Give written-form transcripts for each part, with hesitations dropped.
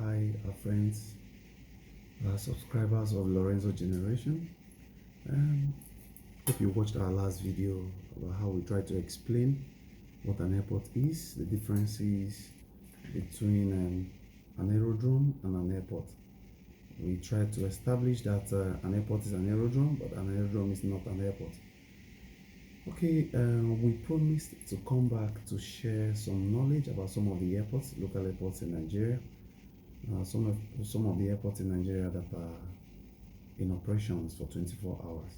Hi, our friends, subscribers of Lorenzo Generation. Hope you watched our last video about how we try to explain what an airport is, the differences between an aerodrome and an airport. We tried to establish that an airport is an aerodrome, but an aerodrome is not an airport. Okay, we promised to come back to share some knowledge about some of the airports, local airports in Nigeria. Some of the airports in Nigeria that are in operations for 24 hours.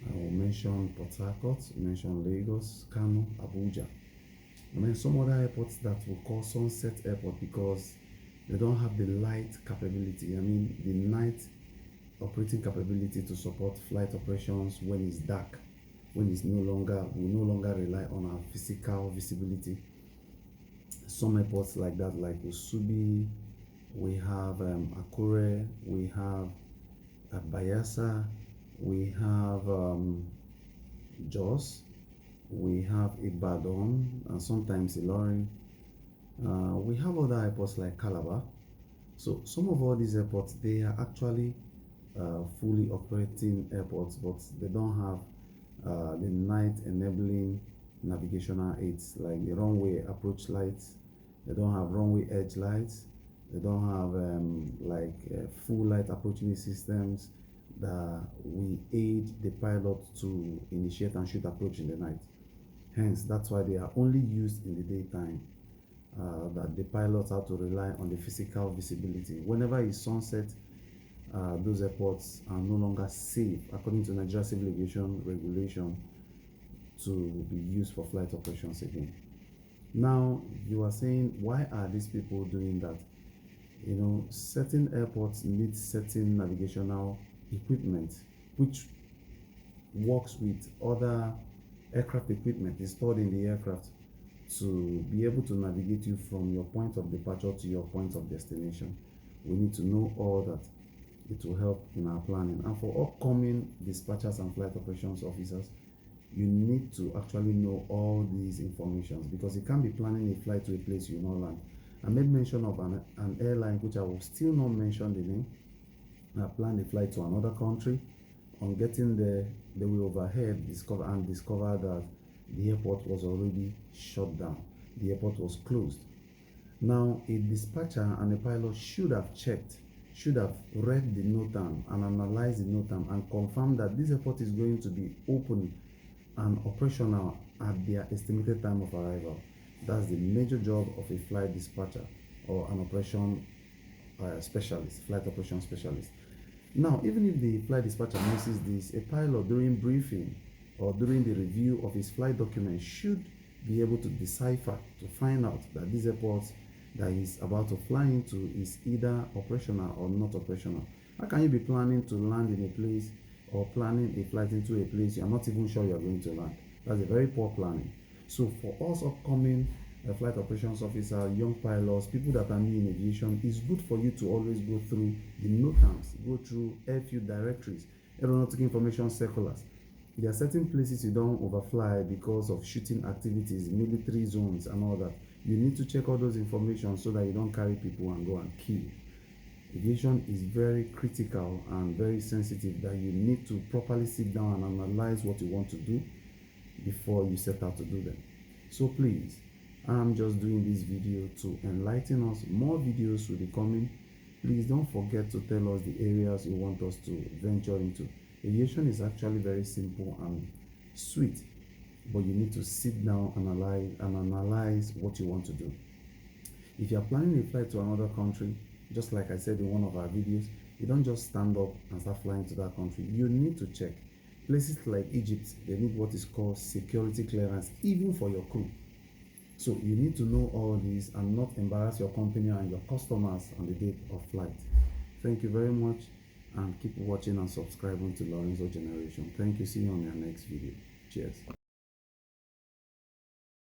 I will mention Port Harcourt, mention Lagos, Kano, Abuja. And then some other airports that we call Sunset Airport because they don't have the light capability. I mean, the night operating capability to support flight operations when it's dark, when we no longer rely on our physical visibility. Some airports like that, like Usubi, we have Akure, we have Bayelsa, we have Jos, we have Ibadan, and sometimes Ilorin. We have other airports like Calabar. So some of all these airports, they are actually fully operating airports, but they don't have the night enabling navigational aids like the runway approach lights. They don't have runway edge lights. They don't have full light approaching systems that we aid the pilot to initiate and shoot approach in the night. Hence, that's why they are only used in the daytime. That the pilots have to rely on the physical visibility. Whenever it's sunset, those airports are no longer safe according to Nigeria Civil Aviation regulation to be used for flight operations again. Now you are saying, why are these people doing that? You know, certain airports need certain navigational equipment which works with other aircraft equipment installed in the aircraft to be able to navigate you from your point of departure to your point of destination. We need to know all that. It will help in our planning. And for upcoming dispatchers and flight operations officers, you need to actually know all these informations, because you can't be planning a flight to a place you know land. I made mention of an airline which I will still not mention the name. I planned a flight to another country. On getting there, they will overhead discover that the airport was already shut down. The airport was closed. Now, a dispatcher and a pilot should have checked, should have read the NOTAM and analyzed the NOTAM and confirmed that this airport is going to be open and operational at their estimated time of arrival. That's the major job of a flight dispatcher or an operation specialist, flight operation specialist. Now, even if the flight dispatcher misses this, a pilot during briefing or during the review of his flight documents should be able to decipher, to find out that this airport that he's about to fly into is either operational or not operational. How can you be planning to land in a place or planning a flight into a place you're not even sure you're going to land? That's a very poor planning. So for us upcoming flight operations officer, young pilots, people that are new in aviation, it's good for you to always go through the NOTAMs, go through airfield directories, aeronautic information circulars. There are certain places you don't overfly because of shooting activities, military zones and all that. You need to check all those information so that you don't carry people and go and kill. Aviation is very critical and very sensitive, that you need to properly sit down and analyze what you want to do before you set out to do them. So please, I'm just doing this video to enlighten us. More videos will be coming. Please don't forget to tell us the areas you want us to venture into. Aviation is actually very simple and sweet, but you need to sit down and analyze what you want to do. If you are planning a flight to another country, just like I said in one of our videos, you don't just stand up and start flying to that country. You need to check. Places like Egypt, they need what is called security clearance, even for your crew. So you need to know all this and not embarrass your company and your customers on the date of flight. Thank you very much, and keep watching and subscribing to Lorenzo Generation. Thank you. See you on your next video. Cheers.